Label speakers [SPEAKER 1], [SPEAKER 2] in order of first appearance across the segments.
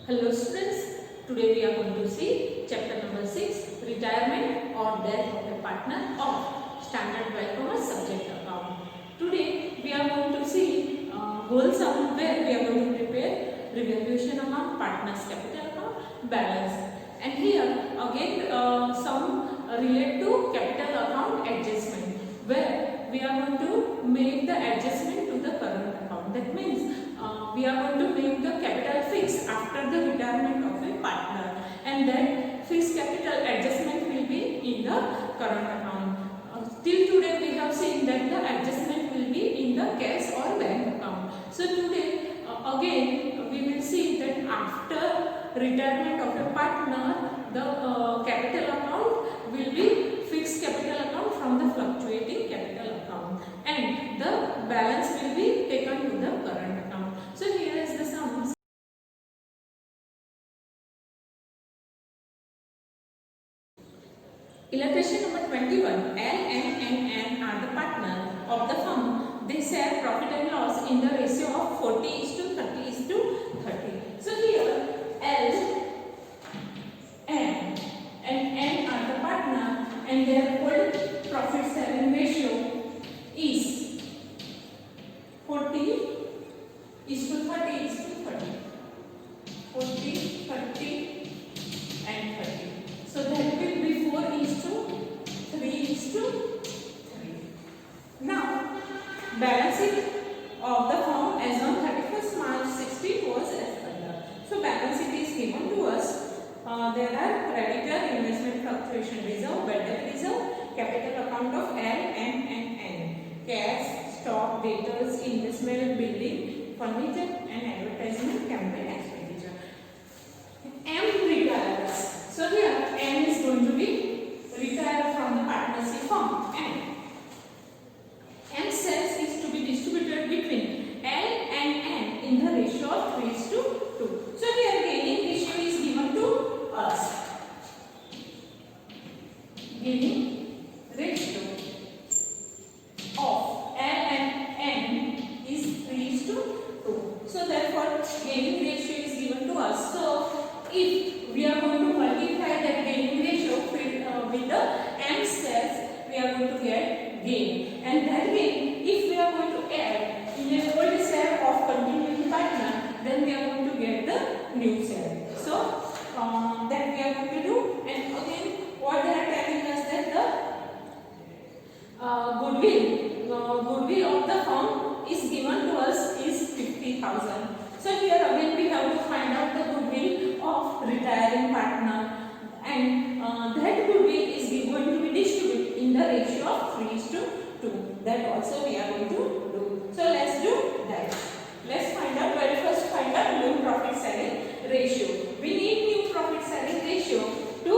[SPEAKER 1] Hello students, today we are going to see chapter number 6, retirement or death of a partner of standard 12 commerce subject account. Today we are going to see whole sum where we are going to prepare revaluation amount, partner's capital account, balance, and here again some relate to capital account adjustment where we are going to make the adjustment to the current account. That means we are going to make the capital fixed after the retirement of a partner, and that fixed capital adjustment will be in the current account. Till today we have seen that the adjustment will be in the cash or bank account. So today again we will see that after retirement of a partner, the capital account will be fixed capital account from the fluctuating capital account, and the balance will be taken to the current account. So here is the sums. Illustration number 21. L, M and N are the partner of the firm. They share profit and loss in the ratio of 40:30:30. So here L, M and N are the partner, and their old profit sharing ratio is 40:30:30. 40, 30 and 30. So that will be 4:3:3. Now balance sheet of the firm as on 31st March 16 was as follows. So balance sheet is given to us. There are creditor, investment fluctuation reserve, bad debt reserve, capital account of L, M and N, cash, stock, debtors, investment, building, furniture and advertisement campaign expenditure. M retires. So here M is going to be retired from the partnership firm, and M shares is to be distributed between L and N in the ratio of 3:2. So here gaining ratio is given to us. Gaining ratio of L and N is 3:2. So therefore gaining ratio is given to us. So if we are going to multiply that gaining ratio with the M shares, we are going to get gain, and that gain, if we are going to add in the old share of continuing partner, then we are going to get the new share. So that we are going to do, and again what they are telling us that the goodwill of the firm is given to us is 50,000. So here again we have to find out the goodwill of retiring partner, and that goodwill is going to be distributed in the ratio of 3:2. That also we are going to do. So let's do that. Let's find out, very first find out new profit sharing ratio. We need new profit sharing ratio to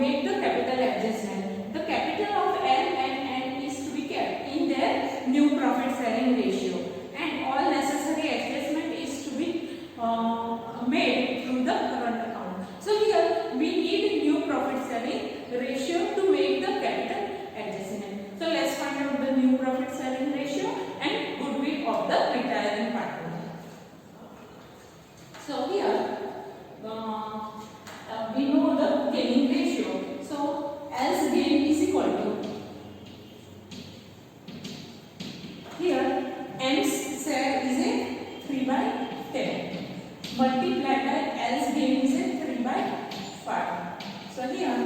[SPEAKER 1] make the capital adjustment. The capital of L and N is to be kept in their new profit sharing ratio, and all necessary adjustment is to be made through the current account. So here we need new profit sharing ratio to make the capital adjustment. So let's find out the new profit sharing ratio and goodwill of the retiring partner. So here we know the gaining ratio. So as gain is equal to, here M's share is a 3/10 multiplied by L's gain is a 3/5. So here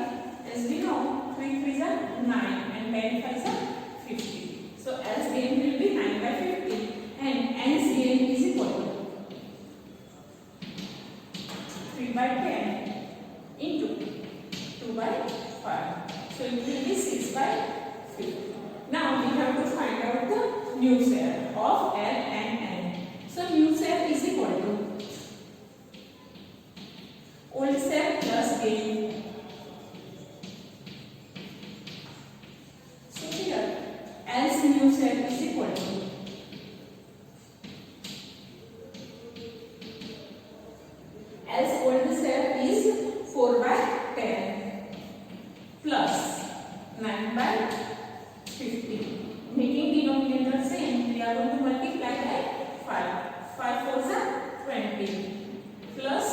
[SPEAKER 1] as we know 3 3s are 9 and 10 5s are 50. So L's gain will be 9/50, and N's gain is equal to 3/10 into 2/5. So it will be 6/50. Now we have to find out the new share of L and N. So new share is equal to old share plus gain. So here L's new share is equal to L's old share is 4/10 plus 9/50. Making denominator same, we are going to multiply by 5. 5 4s are 20 plus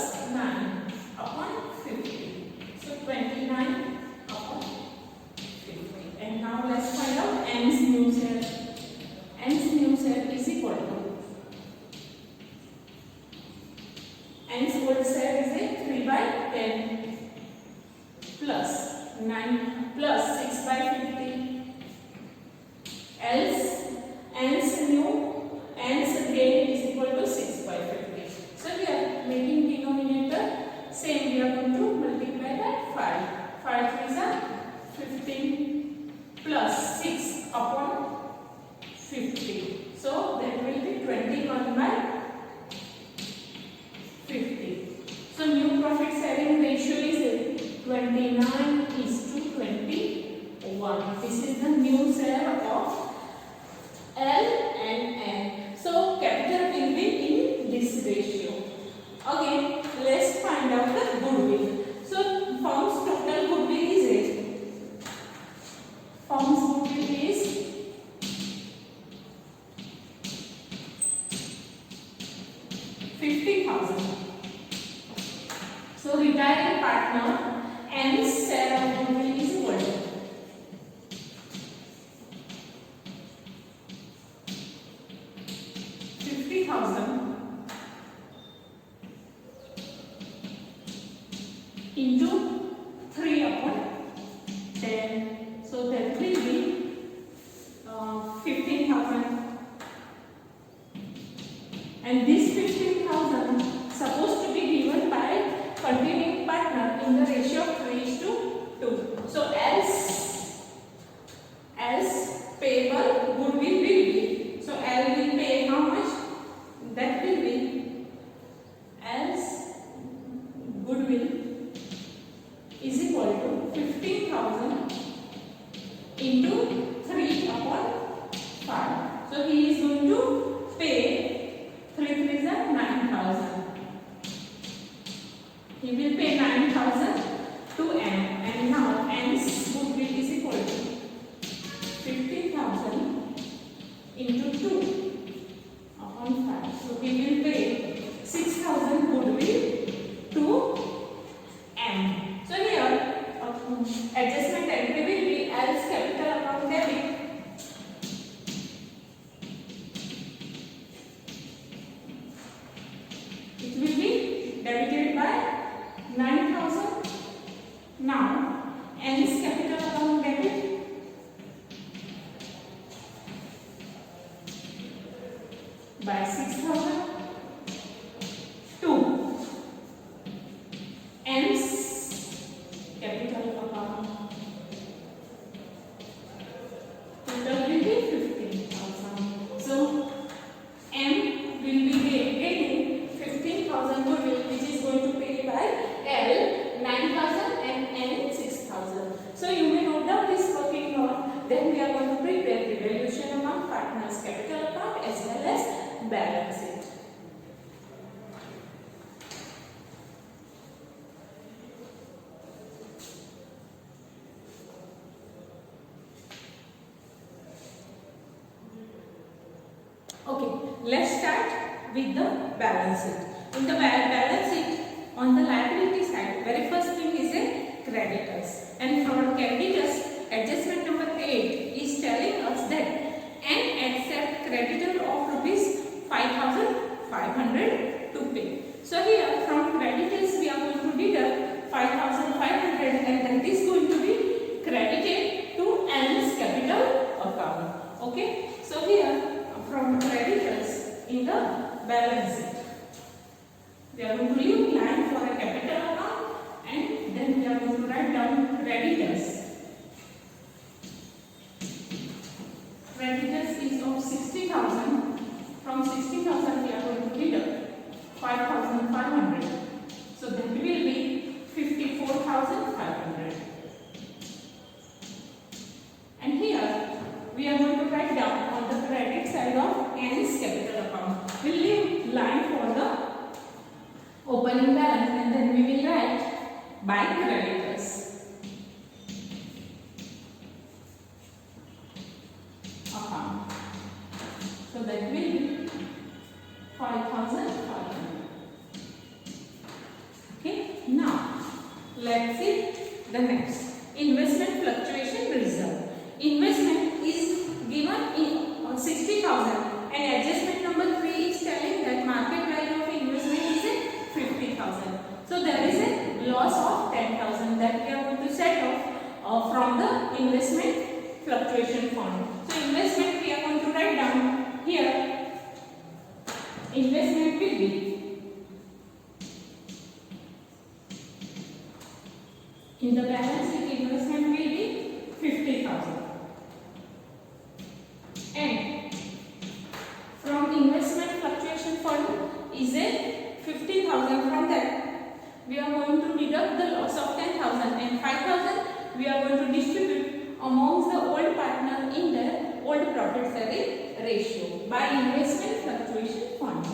[SPEAKER 1] N's whole share is a 3 by 10 plus 9 plus 6 by 50. Else N's new N's gain is equal to 6 by 50. So we are making denominator same. We are going to multiply by 5. 5 is 15 plus 6 upon 50. So that will be 21 by 50. So new profit sharing ratio is 29:21. This is the new share of L and N. So capital will be in this ratio. Again, let's find out the goodwill. So firm's total goodwill is 50,000. So retiring partner N's share of goodwill is equal to 50,000 into 3 upon 10. So that will be 15,000. And this 15,000 supposed to be given by continuing partner in the ratio of 3:2. So else payable goodwill will be, so L will pay how much? That will be else goodwill is equal to 15,000 into 3 upon 5. So he is going to pay 3 is 9,000. He will pay 9,000 to N, and now N's goodwill is equal to 15,000 into 2 upon 5. So he will pay 6,000 goodwill to M. So here adjustment entry will be as capital account debit. It will be debited by 9,000. Now N's capital account debit by 6,000 to N's capital account. Total will be 15,000. So M will be getting 15,000 goodwill, which is going to pay by L 9,000 and N 6,000. So you may note down this working note. Then we are going to prepare the valuation amount, partners capital account as well as balance sheet. Okay, let's start with the balance sheet. In the balance sheet, on the liability side, very first thing is a creditors. And for creditors, adjustment number 8 is telling us that an accept creditor of rupees 5,500 to pay. So here from creditors we are going to deduct 5,500, and that is going to be credited to N's capital account. Okay, so here from creditors in the balance sheet, we are going to leave line for a capital account, and then we are going to write down creditors. Creditors is of 60,000. From 60,000 we are going to deduct 5,500. So that will be 54,500. And here we are going to write down on the credit side of N's capital account. We will leave line for the opening balance, and then we will write by creditors. So that will be 5,500. Okay, now let's see the next. Investment fluctuation reserve. Investment is given in 60,000, and adjustment number 3 is telling that market value of investment is 50,000. from the investment fluctuation fund. So investment we are going to write down here. Investment will be in the balance sheet. Investment will be 50,000, and from investment fluctuation fund is a 50,000. From that we are going to deduct the loss of 10,000, and 5,000 we are going to distribute amongst the old partner in the old profit sharing ratio by investment fluctuation fund.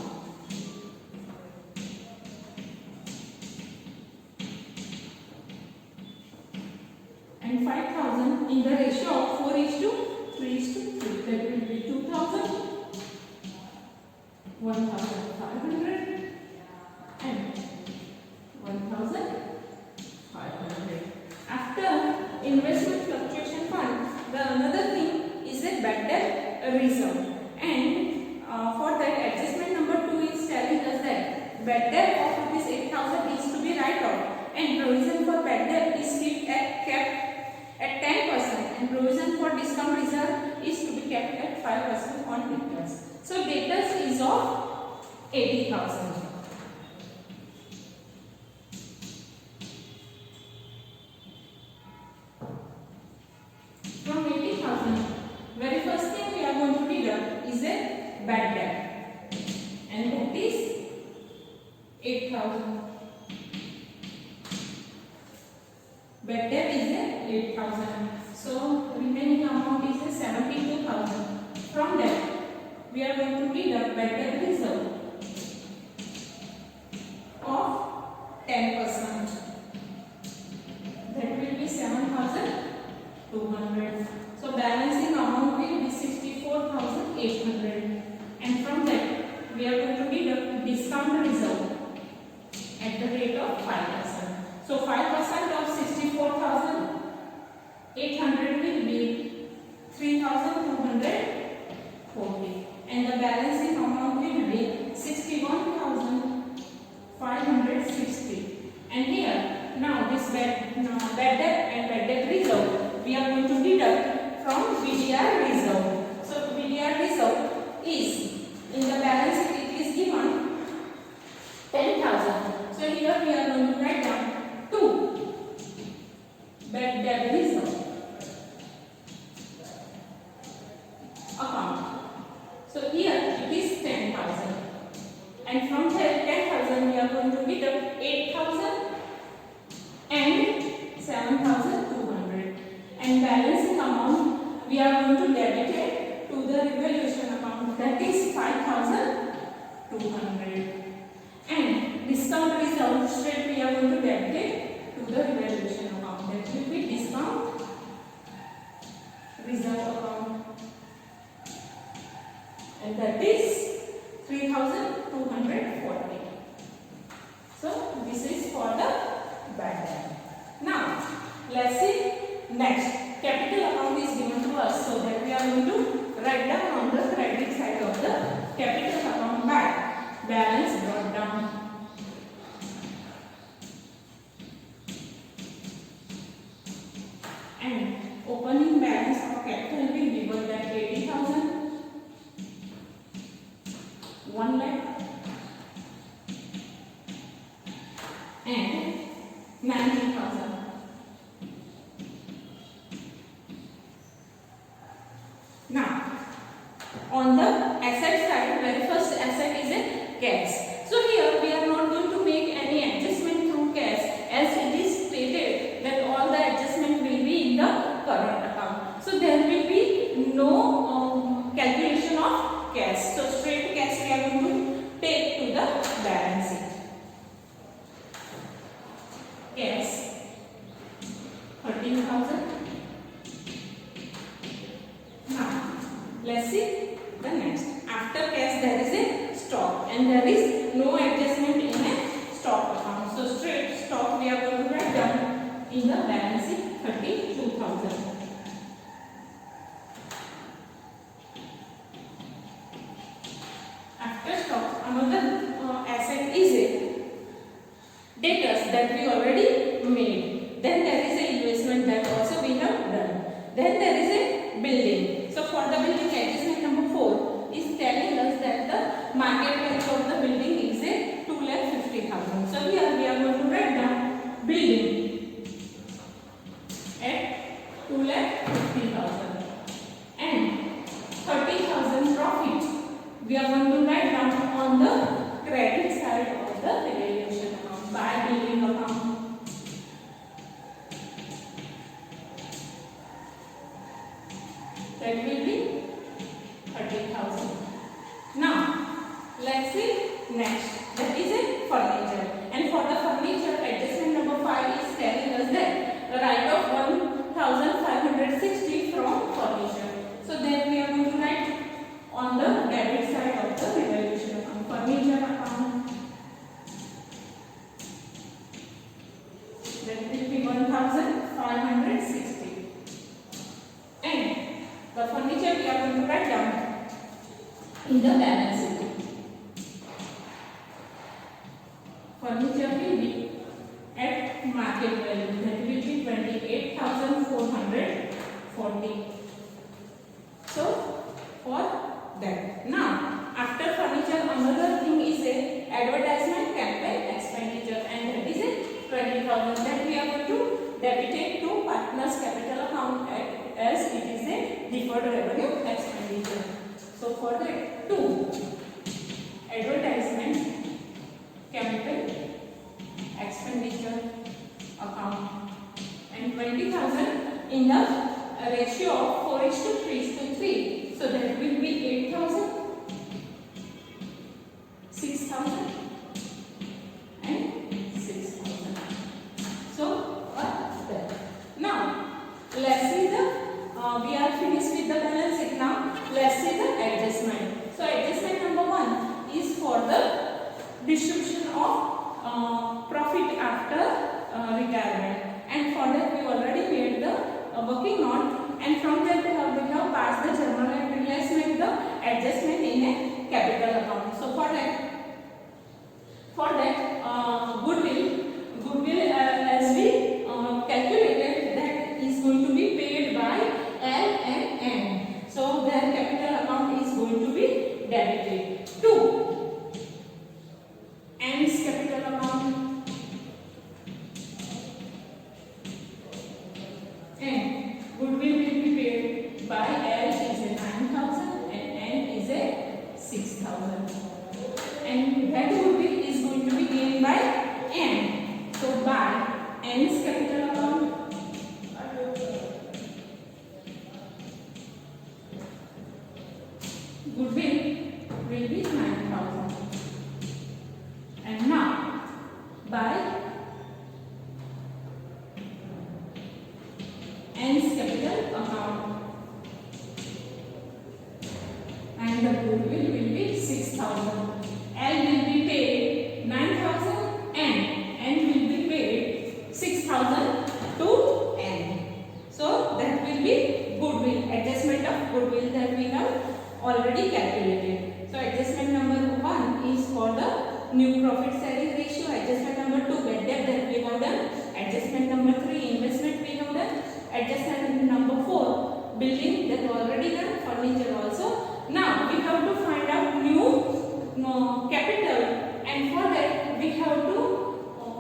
[SPEAKER 1] And 5,000 in the ratio of 4:3:3. That will be 2,000, 1,500 and 1,500. After investment fluctuation fund, the another thing is a bad debt reserve, and for that adjustment number 2 is telling us that bad debt of rupees 8,000 is to be write off, and provision for bad debt is kept at 10%, and provision for discount reserve is to be kept at 5% on debtors. So debtors is of 80,000. From 80,000, very first thing we are going to deduct is a bad debt, and that is 8,000. Bad debt is a 8,000. So remaining amount is a 72,000. From that we are going to deduct bad debt reserve of 10%. That will be 7,200. So balancing amount will be 64,800. And from that we are going to deduct discount reserve at the rate of 5%. So 5% of 64,800 will be 3,240, and the balancing amount will be 61,560. And here now this bad debt and bad debt reserve we are going to deduct from VDR reserve. So VDR reserve is in the balance sheet, it is given 10,000. So here we are going to write down 2 bad debt reserve account. So here it is 10,000, and from there 10,000 we are going to deduct 8,000 and 7,200, and balancing amount we are going to debit it to the revaluation account, that is 5,200, and discount reserve straight we are going to debit it to the revaluation account, that will be discount reserve account, and that is 3,240. So this is for the bad debt. Now let's see next. Capital account is given to us, so that we are going to write down on the credit side of the capital account by balance brought down. And opening balance of capital will be given that 80,000, 1 lakh and 90,000. Now on the asset side, very first asset is a cash. So here we are not going to make any adjustment through cash, as it is stated that all the adjustment will be in the current account. So there will be no calculation of cash. So straight cash we are going to take to the balance sheet. Cash 13,000. Now let's see the next. After cash there is a stock, and there is no adjustment in a stock account. So straight stock we are going to write down in the balance sheet 32,000. After stock, another asset is a debtors that we already made. Then there is a investment that also we have done. Then there is a building. So for the building, adjustment number 4 is telling us that the market value of the building is a 2,50,000. So here we are going to write down building at 2,50,000 and 30,000 profit. We are going to write down on the credit side of the revaluation account by building account. That will be 30,000. Now, let's see next. That is a furniture. And for the furniture, adjustment number 5 is telling us that the write off 1,560 from furniture. So then we are going to write on the debit side of the revaluation account, furniture account. That will be 1,560. And the furniture we are going to write down in the balance sheet. Furniture will be at market value. That will be 28,440. So for that. Now, after furniture, another thing is a advertisement campaign expenditure, and that is a 20,000 that we are going to debit it to partners capital account as it is a deferred revenue expenditure. So for that, 2 advertisement campaign expenditure account and 20,000 in the ratio of 4:3:3. So that will be 8,000, 6,000 and 6,000. So what's that? Now let's see the we are finished with the balance sheet. Now let's see the adjustment. So adjustment number 1 is for the distribution of profit after retirement, and for that we already made the working note, and from that we have passed the journal entry. Let's make the adjustment in a capital account. So for that goodwill as we calculated, that is going to be paid by L and N. So their capital account is going to be debited to N's capital account, and goodwill will be paid by L is a 9,000 and N is a 6,000, and that goodwill is going to be gained by N. So by N's capital account, goodwill will be 9,000, and now by N's capital account, and the goodwill will be 6,000. L will be paid 9,000 and N will be paid 6,000 to N. So that will be goodwill, adjustment of goodwill that we have already calculated. So adjustment number 1 is for the new profit sharing ratio. Adjustment number 2, bad debt that we have done. Adjustment number 3, investment we have done. Adjustment number 4, building that already done. Furniture also. Now we have to find out new capital, and for that we have to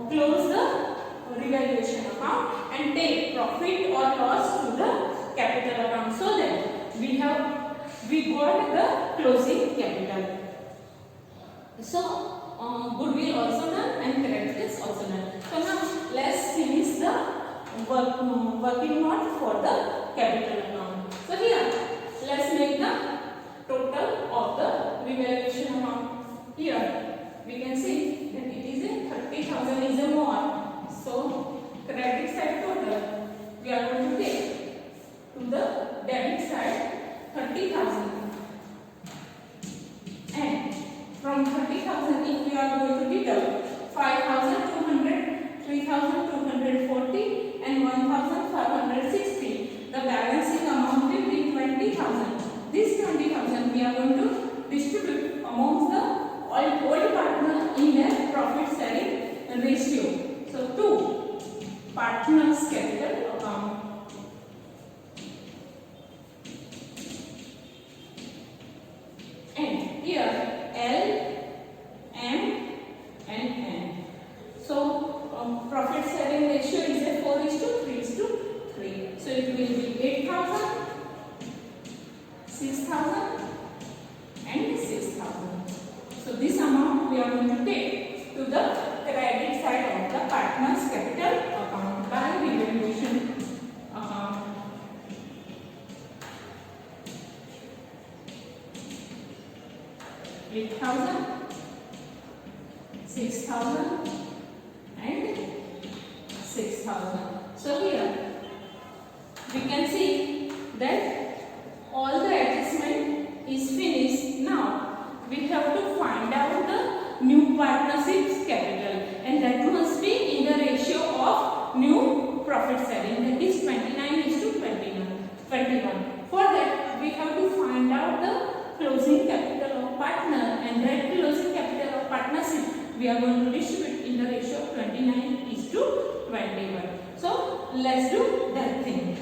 [SPEAKER 1] close the revaluation account and take profit or loss to the capital account, so that we got the closing capital. So goodwill also done and credit is also done. So now let's finish the working note for the capital account. So here let's make the total of the revaluation amount. Here we can see that it is a 30,000 is a more. So credit side total we are going to take to the debit side 30,000, and from 30,000 if we are going to deduct 5,200, 3,240 and 1,560, the balancing amount will be 20,000. This 20,000 we are going to distribute amongst the old partner in their profit sharing ratio. So 2 partner's capital account. And here L, M and N. So profit sharing ratio is a 4:3:3. So it will be 8,000, 6,000 and 6,000. So this amount we are going to take to the credit side of the partner's capital account by revaluation account. 8,000, 6,000 and 6,000. So here we can see that all the adjustment is finished. Now we have to find out the new partnership's capital, and that must be in the ratio of new profit sharing, that is 29:21. For that we have to find out the closing capital of partner, and that closing capital of partnership we are going to distribute in the ratio of 29:21. So let's do that thing.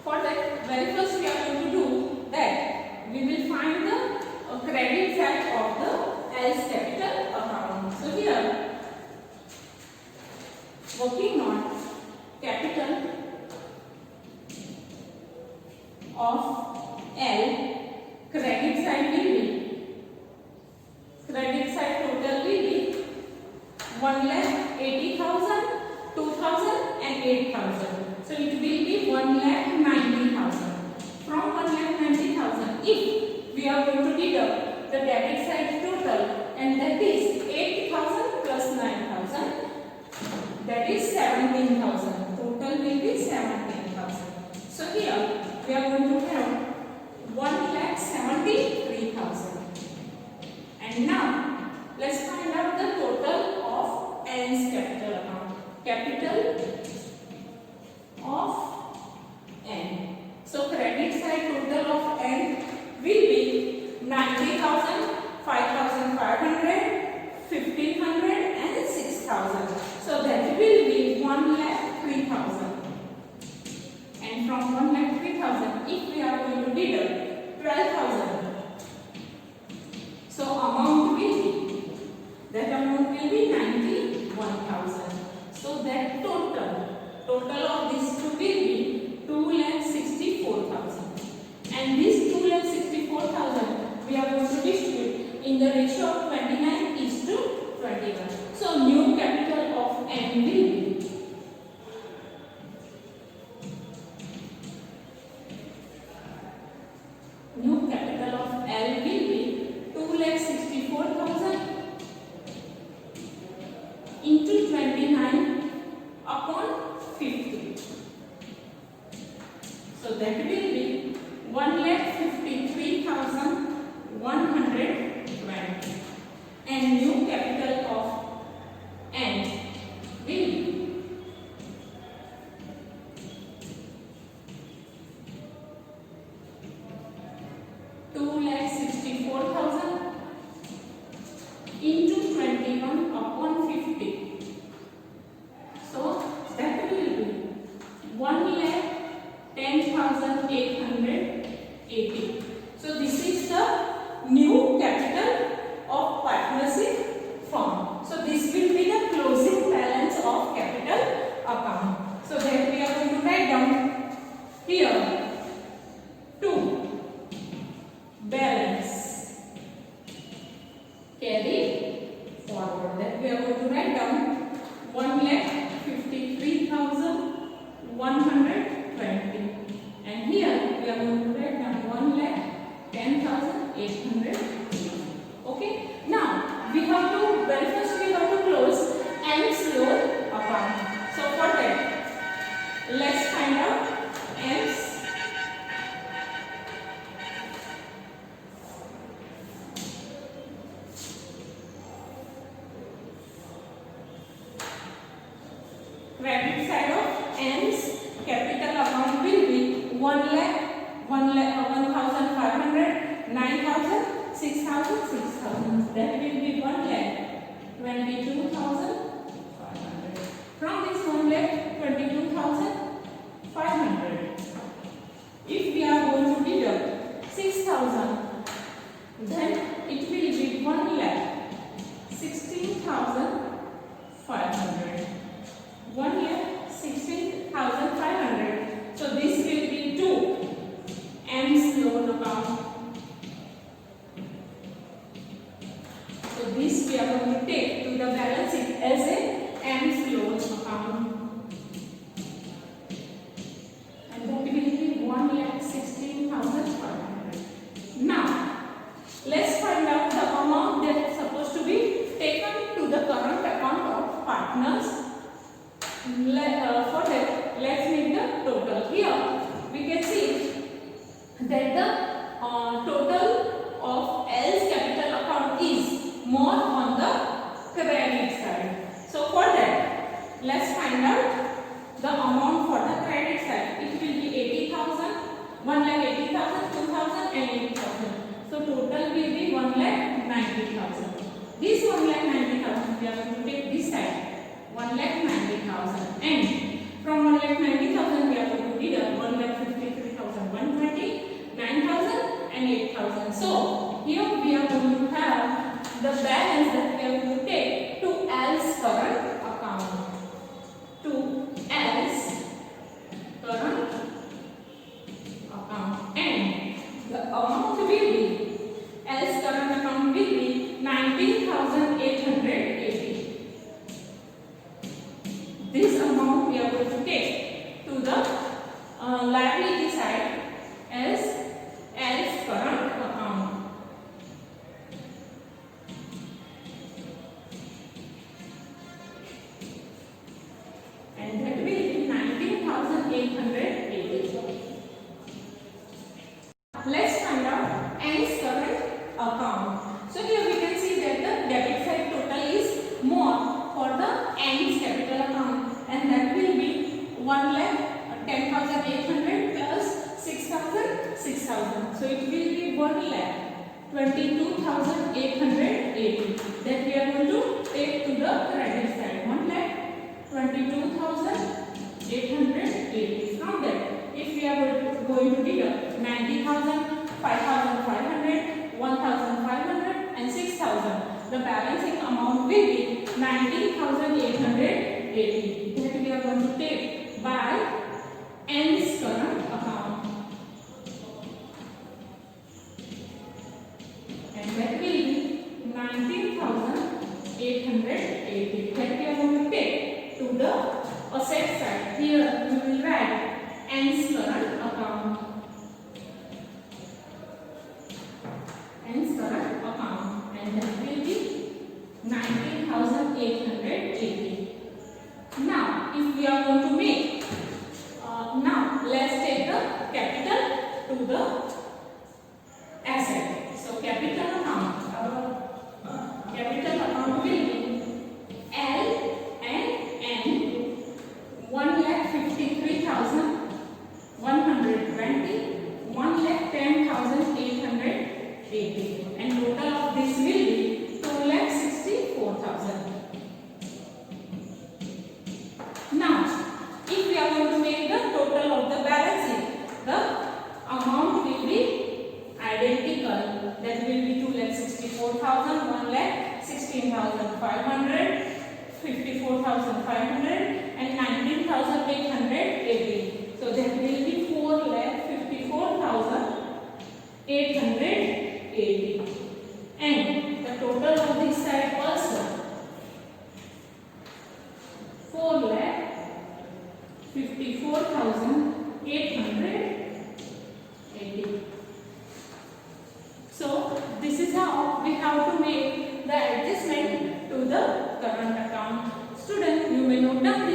[SPEAKER 1] For that very first we are going to do that we will find the credit side of the L's capital account. So here working on capital of L, credit side total will be 1,80,000, 2,000 and 8,000. So it will be 1,90,000. From 1,90,000, if we are going to deduct the debit side total, and that is 8,000 plus 9,000, that is 17,000. Total will be 17,000. So here we are going to have 1,73,000. And now let's find out the total of N's capital account. Capital of N. So credit side total of N will be 90,000, 5,500, 1,500 and 6,000. So that will be 1,03,000. And from 1,03,000, if we are going to deduct 12,000, so amount will be 91,000. So that total of these two will be 2,64,000. And this 2,64,000 we are going to distribute in the ratio of 29:21. So new capital of N will be L will be 2,64,000 into 29/50. So that will be 1,53,120. And new capital of N will be 2,64,000 into 21/50. So that will be 1,10,880. So this is the new capital of partnership firm. So this will be the closing balance of capital account. So that we are going to write down here 2 balance carry forward. That we are going to write down 1,53,120. And here we are going to write down 1,10,800. Okay. Now we have to very first we have to close M's loan account. So for that, let's find out M's credit side of N's capital account will be 1,500, 9,000, 6,000, 6,000. That will be 1,22,500. as a M's loan account. And that will be 1,16,500. Now, let's find out the amount that is supposed to be taken to the current account of partners. For that, let's make the total. Here, we can see that the total of L's capital account is more on the credit side. So for that, let's find out the amount for the credit side. It will be 80,000, 1,80,000, 2,000 and 8,000. So total will be 1,90,000. This 1,90,000 we are going to take this side, 1,90,000, and from 1,90,000 we are going to deduct 1,53,120, 9,000 and 8,000. So here we are going to have the balance that we are going to take to L's current account. To L's current account, and the amount will be L's current account will be 19,880. This amount we are going to take to the liability side as L's current account. And that will be 19,880. Let's find out N's current account. So here we can see that the debit side total is more for the N's capital account, and that will be 1,10,800 plus 6,000, 6,000. So it will be 1,22,880 that we are going to take to the credit side. 1,22,880. From that, if we are going to deduct 90,000, 5,500, 1,500 and 6,000, the balancing amount will be 19,880 that we are going to take by N's current account. And that will be 19,880 that we are going to take to the asset side. Here we will write N's current account. N's current account, and that will be 19,880. Now, if we are going to make, now let's take the capital to the asset. So capital account, our capital account will be L and N, 1,53,120, 1,10,880, and total of this will be 2,64,000. Now, if we are going to make the total of the balancing, the amount will be identical. That will be 2,64,000, 1,16,500, 54,500 and 19,880. So that will be 4,54,880. And the total of this side also 4,54,880. So this is how we have to make the adjustment to the current account. Student, you may note down